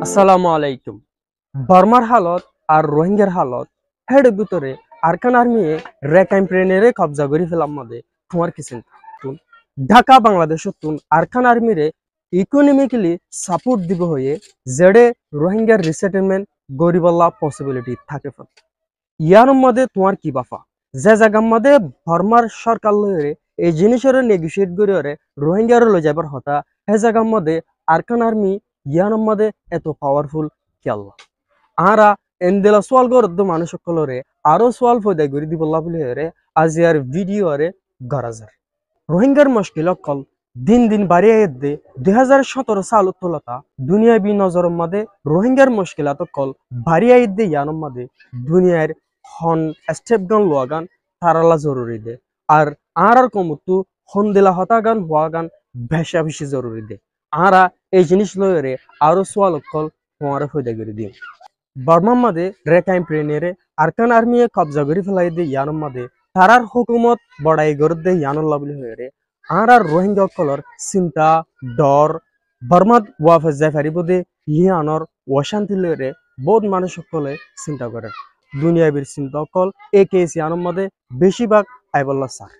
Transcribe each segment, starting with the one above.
আসসালামু আলাইকুম। বর্মার হালত আর রোহিঙ্গার হালত হেড ভিতরে আরকান আর্মি রেকাইম প্রেনেরে কবজা করে ফেলাম মধ্যে তোমার কি চিন্তা তুন ঢাকা বাংলাদেশ তুন আরকান আর্মিরে ইকোনমিক্যালি সাপোর্ট দিব হয়ে যেড়ে রোহিঙ্গার রিসেটেলমেন্ট গরিবল্লা পসিবিলিটি থাকে ইয়ার মধ্যে তোমার কি বাফা যে জায়গার মধ্যে বর্মার সরকার লয়ে এই জিনিসের নেগোসিয়েট করে রোহিঙ্গার লয়ে যাবার হতা সে জায়গার মধ্যে আরকান আর্মি ইয়ার মধ্যে এত পাওয়ারফুল কি আল্লাহ আরা এন্দেলা সোয়াল গরদ্দ মানুষ সকলরে আরো সোয়াল ফয়দা করে দিবল্লা বলে রে আজ ইয়ার ভিডিও রে গরাজার রোহিঙ্গার মুশকিল কল দিন দিন বাড়িয়ে দে 2017 সাল তোলতা দুনিয়াবি নজরের মধ্যে রোহিঙ্গার মুশকিলাত কল বাড়িয়ে দে ইয়ানোর মধ্যে দুনিয়ার হন স্টেপ গান লোয়া গান তারালা জরুরি দে আর কমতু হন দিলা হতা গান হওয়া গান বেশা বেশি জরুরি দে আরা এই জিনিস লয়ে আরো সোয়াল কল হওয়ার ফয়দা করে দিন বর্মার মাঝে রেকাইম প্রেনেরে আরকান আর্মি কবজা করে ফেলাই দে ইয়ানোর মধ্যে তারার হুকুমত বড়াই করে দে ইয়ানুল্লাহ বলে হয়ে আর রোহিঙ্গা কলর চিন্তা ডর বর্মাত ওয়াফে যাই পারিব দে ইয়ানোর অশান্তি লয়ে বহুত মানুষ সকলে চিন্তা করে দুনিয়াবির চিন্তা কল এ কেস ইয়ানোর মধ্যে বেশিরভাগ আইবল্লা স্যার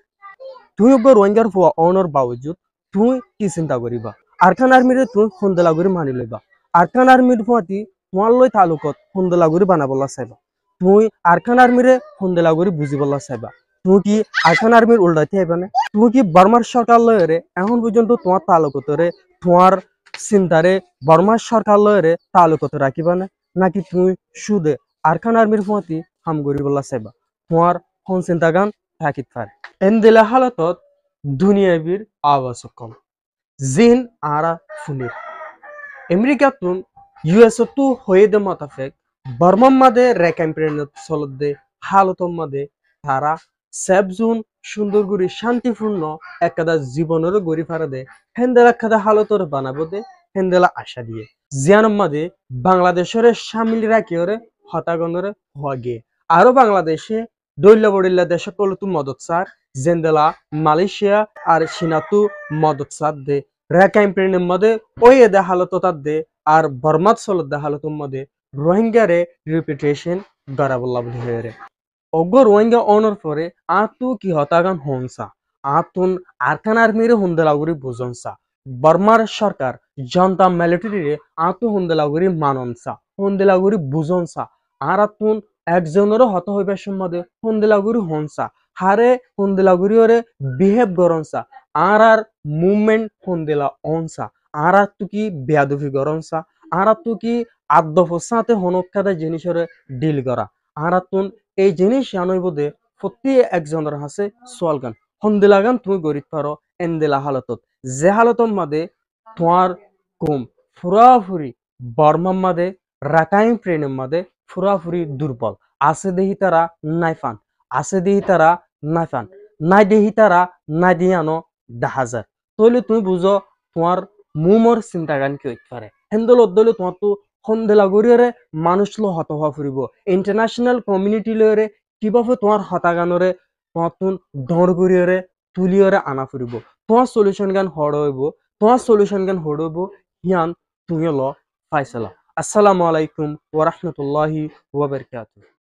তুই রোহিঙ্গার ফুয়া অনর বাউজুদ তুই কি চিন্তা করিবা আরকান আর্মিরে তুই সন্দেলা করে মানি লইবা আরকান আর্মির ফুয়াতি তোমার লই তালুকত সন্দেলা করে বানাবলা চাইবা তুই আরকান আর্মিরে সন্দেলা করে বুঝিবলা চাইবা তুই কি আরকান আর্মির উল্টাইতে আইবানে তুই কি বর্মার সরকার লয়ে এখন পর্যন্ত তোমার তালুকতরে তোমার চিন্তারে বর্মার সরকার লয়ে তালুকত রাখিবানে নাকি তুই সুদে আরকান আর্মির ফুয়াতি হাম করিবলা চাইবা তোমার কোন চিন্তা গান থাকিত পারে এনদেলা হালতত দুনিয়াবির আওয়াজ কম জিন আরা ফুনির আমেরিকা তুন ইউএস তু হয়ে দে মাতাফেক বর্মার মাদে রেকাম্পেরেনত চলত দে হালতর মাদে তারা সেফ জোন সুন্দর করে শান্তিপূর্ণ একাদা জীবনের গড়ি ফারা দে হেন্দেলা খাদা হালতর বানাবো দে হেন্দেলা আশা দিয়ে জিয়ানোর মাদে বাংলাদেশের সামিল রাখিওরে হতাগণরে হওয়া গিয়ে আরো বাংলাদেশে দৈল্য বড়িল্লা দেশ কলতু মদত সার জেন্দেলা মালয়েশিয়া আর সিনাতু মদত সার দে রেকাইম প্রেনের মধ্যে ওই দে হালত তার দে আর বর্মাত চলত দে হালতের মধ্যে রোহিঙ্গারে রিপিটেশন গড়াবল্লা বলি হয়ে রে অগ রোহিঙ্গা অনর পরে আতু কি হতাগান হনসা আতুন আরকান আর্মিরে হুন্দেলাগুড়ি বুঝনসা বর্মার সরকার জনতা মিলিটারিরে আতু হুন্দেলাগুড়ি মাননসা হুন্দেলাগুড়ি বুঝনসা আর আতুন একজনেরও হত হইবার সম্বন্ধে হুন্দেলাগুড়ি হনসা হারে হুন্দেলাগুড়ি ওরে বিহেভ গরনসা আর মুভমেন্ট হুন্দেলা অনসা আর তু কি বেয়াদুফি গরনসা আর তু কি আদ্দফসাতে হনকাদা জিনিসের ডিল করা আর তুন এই জিনিস জানইব দে প্রতি একজনের হাসে সোয়াল গান হন্দিলা গান তুমি গরিত পারো এন্দেলা হালতত যে হালতর মাদে তোমার কম ফুরাফুরি বর্মার মাদে রাকাইম প্রেনের মাদে ফুরাফুরি দুর্বল আছে দেহি তারা নাইফান আছে দেহি তারা নাইফান নাই দেহি তারা নাই দিয়ানো দাহাজার তইলে তুমি বুঝো তোমার মুমর চিন্তা গান কি হইতে পারে হেন্দল অদ্দলে তোমার তো সন্দেলা গরিয়রে মানুষ লো হত হওয়া ফুরিব ইন্টারন্যাশনাল কমিউনিটি লয়রে কিভাবে তোমার হতাগানরে তোমার ডর গরিয়রে তুলিয়রে আনা ফুরিব তোমার সলিউশন গান হড়ইব তোমার সলিউশন গান হড়ইব হিয়ান তুমি ল ফাইসালা আসসালামু আলাইকুম ওয়া রাহমাতুল্লাহি ওয়া বারাকাতুহু